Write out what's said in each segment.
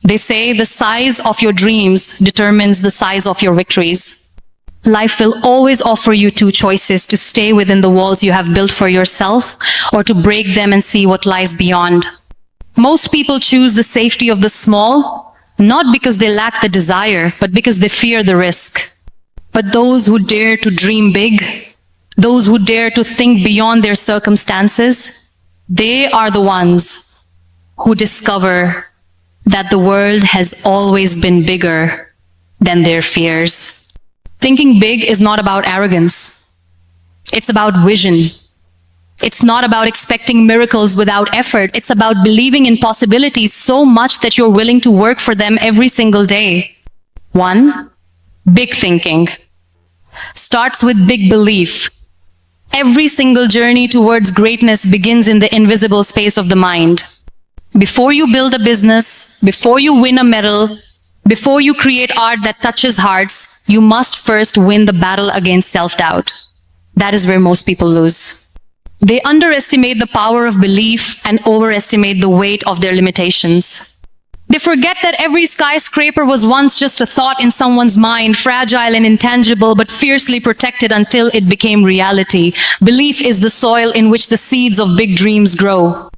They say the size of your dreams determines the size of your victories. Life will always offer you two choices: to stay within the walls you have built for yourself, or to break them and see what lies beyond. Most people choose the safety of the small, not because they lack the desire, but because they fear the risk. But those who dare to dream big, those who dare to think beyond their circumstances, they are the ones who discover that the world has always been bigger than their fears. Thinking big is not about arrogance. It's about vision. It's not about expecting miracles without effort. It's about believing in possibilities so much that you're willing to work for them every single day. 1. Big thinking starts with big belief. Every single journey towards greatness begins in the invisible space of the mind. Before you build a business, before you win a medal, before you create art that touches hearts, you must first win the battle against self-doubt. That is where most people lose. They underestimate the power of belief and overestimate the weight of their limitations. They forget that every skyscraper was once just a thought in someone's mind, fragile and intangible, but fiercely protected until it became reality. Belief is the soil in which the seeds of big dreams grow.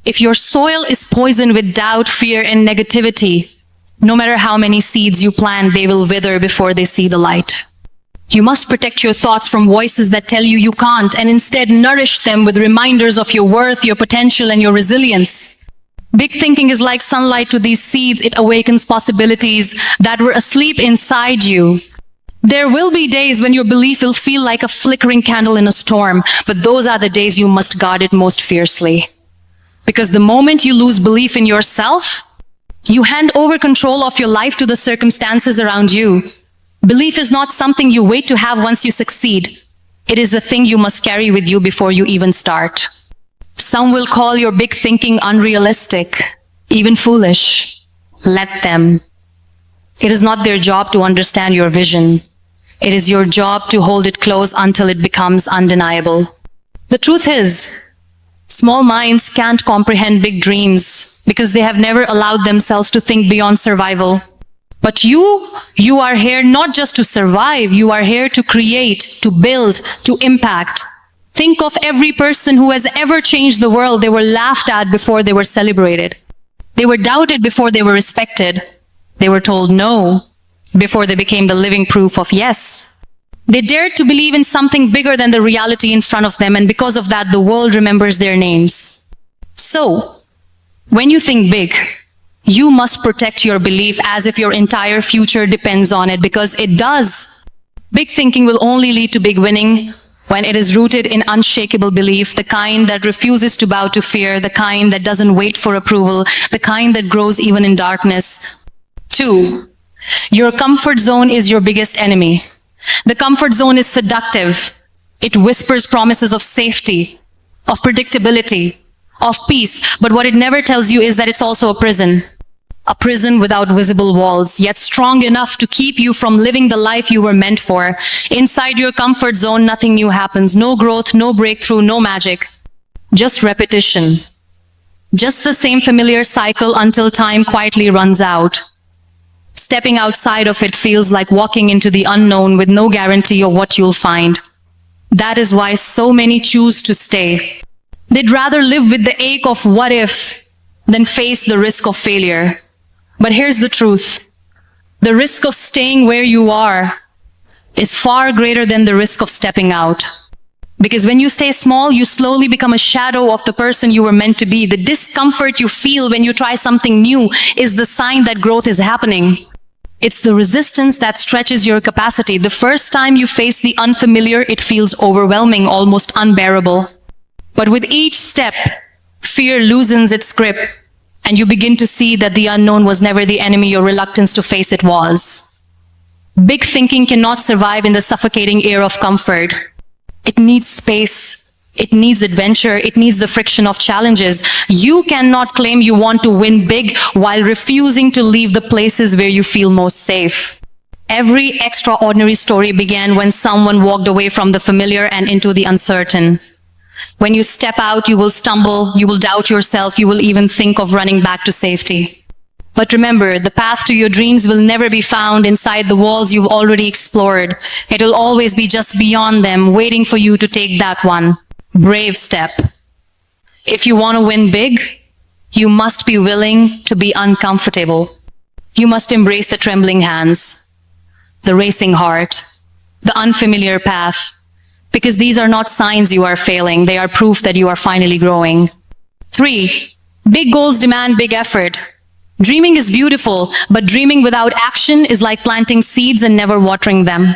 If your soil is poisoned with doubt, fear, and negativity, no matter how many seeds you plant, they will wither before they see the light. You must protect your thoughts from voices that tell you you can't, and instead nourish them with reminders of your worth, your potential, and your resilience. Big thinking is like sunlight to these seeds. It awakens possibilities that were asleep inside you. There will be days when your belief will feel like a flickering candle in a storm, but those are the days you must guard it most fiercely. Because the moment you lose belief in yourself, you hand over control of your life to the circumstances around you. Belief is not something you wait to have once you succeed. It is the thing you must carry with you before you even start. Some will call your big thinking unrealistic, even foolish. Let them. It is not their job to understand your vision. It is your job to hold it close until it becomes undeniable. The truth is, small minds can't comprehend big dreams because they have never allowed themselves to think beyond survival. But you are here not just to survive, you are here to create, to build, to impact. Think of every person who has ever changed the world. They were laughed at before they were celebrated. They were doubted before they were respected. They were told no before they became the living proof of yes. They dared to believe in something bigger than the reality in front of them, and because of that, the world remembers their names. So, when you think big, you must protect your belief as if your entire future depends on it, because it does. Big thinking will only lead to big winning when it is rooted in unshakable belief, the kind that refuses to bow to fear, the kind that doesn't wait for approval, the kind that grows even in darkness. 2. Your comfort zone is your biggest enemy. The comfort zone is seductive. It whispers promises of safety, of predictability, of peace. But what it never tells you is that it's also a prison. A prison without visible walls, yet strong enough to keep you from living the life you were meant for. Inside your comfort zone, nothing new happens. No growth, no breakthrough, no magic. Just repetition. Just the same familiar cycle until time quietly runs out. Stepping outside of it feels like walking into the unknown with no guarantee of what you'll find. That is why so many choose to stay. They'd rather live with the ache of what if than face the risk of failure. But here's the truth. The risk of staying where you are is far greater than the risk of stepping out. Because when you stay small, you slowly become a shadow of the person you were meant to be. The discomfort you feel when you try something new is the sign that growth is happening. It's the resistance that stretches your capacity. The first time you face the unfamiliar, it feels overwhelming, almost unbearable. But with each step, fear loosens its grip, and you begin to see that the unknown was never the enemy your reluctance to face it was. Big thinking cannot survive in the suffocating air of comfort. It needs space, it needs adventure, it needs the friction of challenges. You cannot claim you want to win big while refusing to leave the places where you feel most safe. Every extraordinary story began when someone walked away from the familiar and into the uncertain. When you step out, you will stumble, you will doubt yourself, you will even think of running back to safety. But remember, the path to your dreams will never be found inside the walls you've already explored. It will always be just beyond them, waiting for you to take that one brave step. If you want to win big, you must be willing to be uncomfortable. You must embrace the trembling hands, the racing heart, the unfamiliar path, because these are not signs you are failing. They are proof that you are finally growing. 3. Big goals demand big effort. Dreaming is beautiful, but dreaming without action is like planting seeds and never watering them.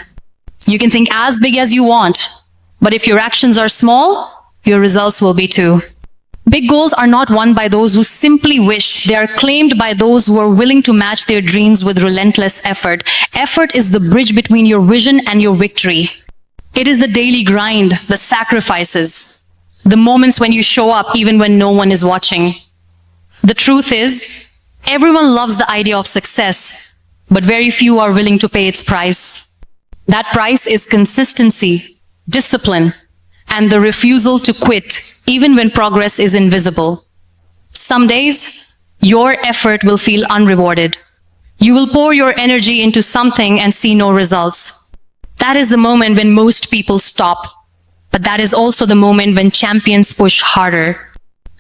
You can think as big as you want, but if your actions are small, your results will be too. Big goals are not won by those who simply wish. They are claimed by those who are willing to match their dreams with relentless effort. Effort is the bridge between your vision and your victory. It is the daily grind, the sacrifices, the moments when you show up even when no one is watching. The truth is, everyone loves the idea of success, but very few are willing to pay its price. That price is consistency, discipline, and the refusal to quit, even when progress is invisible. Some days, your effort will feel unrewarded. You will pour your energy into something and see no results. That is the moment when most people stop. But that is also the moment when champions push harder.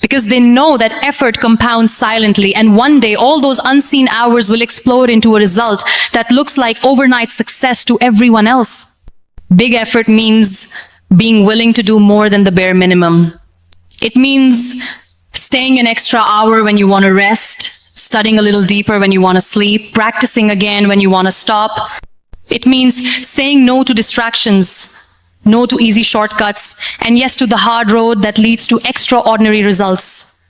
Because they know that effort compounds silently, and one day all those unseen hours will explode into a result that looks like overnight success to everyone else. Big effort means being willing to do more than the bare minimum. It means staying an extra hour when you want to rest, studying a little deeper when you want to sleep, practicing again when you want to stop. It means saying no to distractions, no to easy shortcuts, and yes to the hard road that leads to extraordinary results.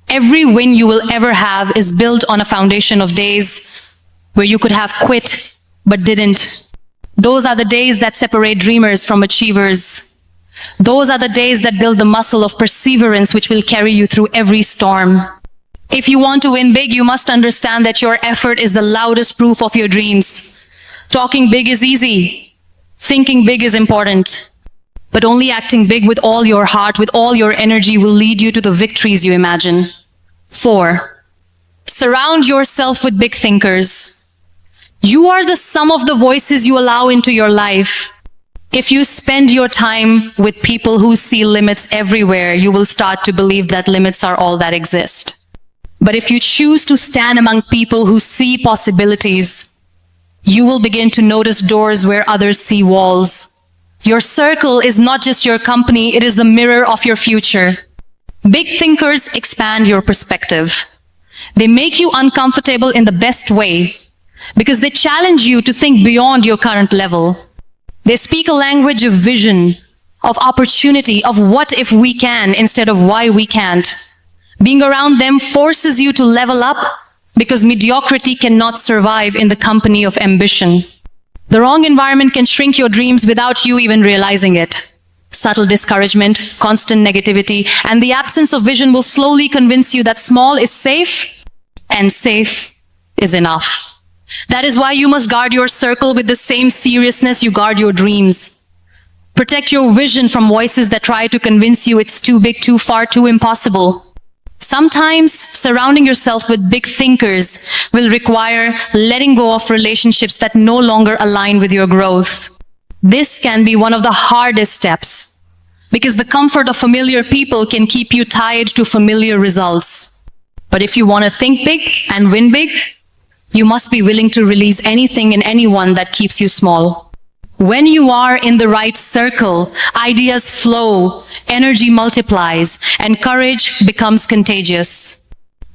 Every win you will ever have is built on a foundation of days where you could have quit but didn't. Those are the days that separate dreamers from achievers. Those are the days that build the muscle of perseverance which will carry you through every storm. If you want to win big, you must understand that your effort is the loudest proof of your dreams. Talking big is easy. Thinking big is important. But only acting big with all your heart, with all your energy, will lead you to the victories you imagine. 4. Surround yourself with big thinkers. You are the sum of the voices you allow into your life. If you spend your time with people who see limits everywhere, you will start to believe that limits are all that exist. But if you choose to stand among people who see possibilities, you will begin to notice doors where others see walls. Your circle is not just your company, it is the mirror of your future. Big thinkers expand your perspective. They make you uncomfortable in the best way, because they challenge you to think beyond your current level. They speak a language of vision, of opportunity, of what if we can instead of why we can't. Being around them forces you to level up, because mediocrity cannot survive in the company of ambition. The wrong environment can shrink your dreams without you even realizing it. Subtle discouragement, constant negativity, and the absence of vision will slowly convince you that small is safe, and safe is enough. That is why you must guard your circle with the same seriousness you guard your dreams. Protect your vision from voices that try to convince you it's too big, too far, too impossible. Sometimes surrounding yourself with big thinkers will require letting go of relationships that no longer align with your growth. This can be one of the hardest steps, because the comfort of familiar people can keep you tied to familiar results. But if you want to think big and win big, you must be willing to release anything and anyone that keeps you small. When you are in the right circle, ideas flow, energy multiplies, and courage becomes contagious.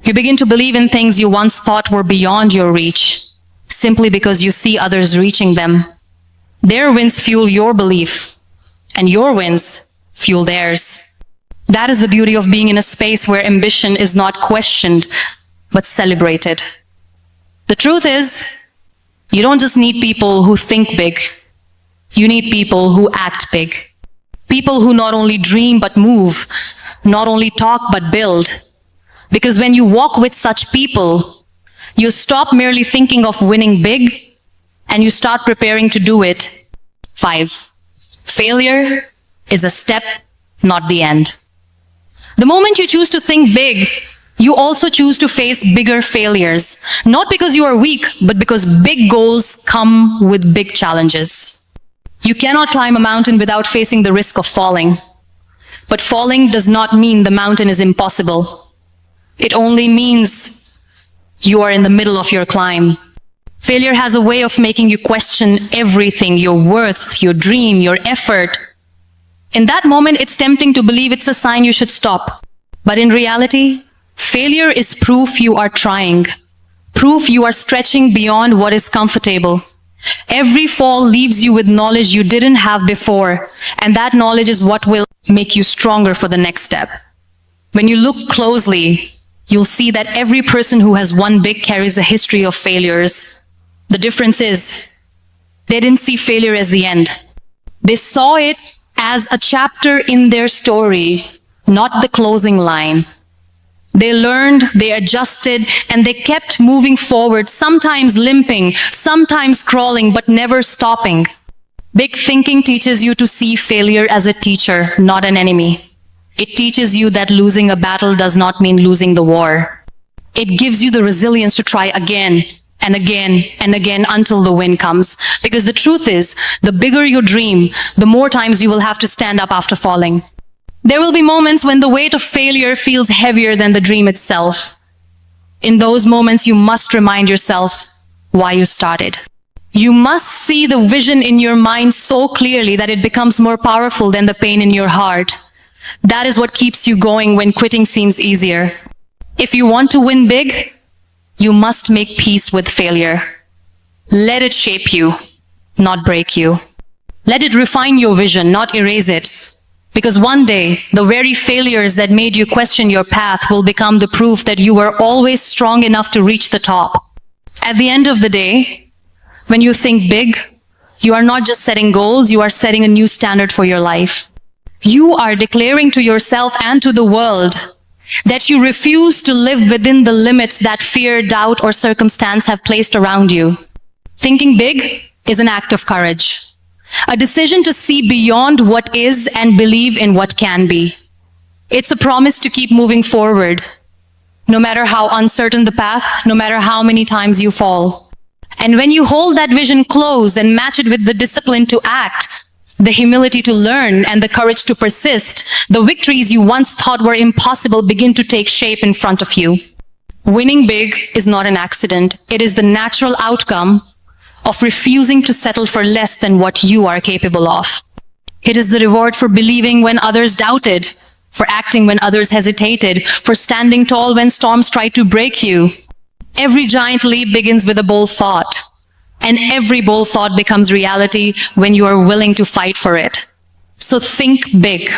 You begin to believe in things you once thought were beyond your reach, simply because you see others reaching them. Their wins fuel your belief, and your wins fuel theirs. That is the beauty of being in a space where ambition is not questioned, but celebrated. The truth is, you don't just need people who think big. You need people who act big. People who not only dream but move, not only talk but build. Because when you walk with such people, you stop merely thinking of winning big, and you start preparing to do it. 5. Failure is a step, not the end. The moment you choose to think big, You also choose to face bigger failures, not because you are weak, but because big goals come with big challenges. You cannot climb a mountain without facing the risk of falling. But falling does not mean the mountain is impossible. It only means you are in the middle of your climb. Failure has a way of making you question everything, your worth, your dream, your effort. In that moment, it's tempting to believe it's a sign you should stop. But in reality, failure is proof you are trying, proof you are stretching beyond what is comfortable. Every fall leaves you with knowledge you didn't have before, and that knowledge is what will make you stronger for the next step. When you look closely, you'll see that every person who has won big carries a history of failures. The difference is, they didn't see failure as the end. They saw it as a chapter in their story, not the closing line. They learned, they adjusted, and they kept moving forward, sometimes limping, sometimes crawling, but never stopping. Big thinking teaches you to see failure as a teacher, not an enemy. It teaches you that losing a battle does not mean losing the war. It gives you the resilience to try again and again and again until the win comes. Because the truth is, the bigger your dream, the more times you will have to stand up after falling. There will be moments when the weight of failure feels heavier than the dream itself. In those moments, you must remind yourself why you started. You must see the vision in your mind so clearly that it becomes more powerful than the pain in your heart. That is what keeps you going when quitting seems easier. If you want to win big, you must make peace with failure. Let it shape you, not break you. Let it refine your vision, not erase it. Because one day, the very failures that made you question your path will become the proof that you were always strong enough to reach the top. At the end of the day, when you think big, you are not just setting goals, you are setting a new standard for your life. You are declaring to yourself and to the world that you refuse to live within the limits that fear, doubt, or circumstance have placed around you. Thinking big is an act of courage. A decision to see beyond what is and believe in what can be. It's a promise to keep moving forward, no matter how uncertain the path, no matter how many times you fall. And when you hold that vision close and match it with the discipline to act, the humility to learn, and the courage to persist, the victories you once thought were impossible begin to take shape in front of you. Winning big is not an accident. It is the natural outcome of refusing to settle for less than what you are capable of. It is the reward for believing when others doubted, for acting when others hesitated, for standing tall when storms tried to break you. Every giant leap begins with a bold thought, and every bold thought becomes reality when you are willing to fight for it. So think big,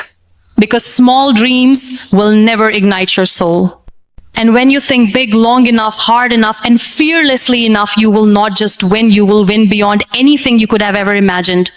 because small dreams will never ignite your soul. And when you think big long enough, hard enough, and fearlessly enough, you will not just win, you will win beyond anything you could have ever imagined.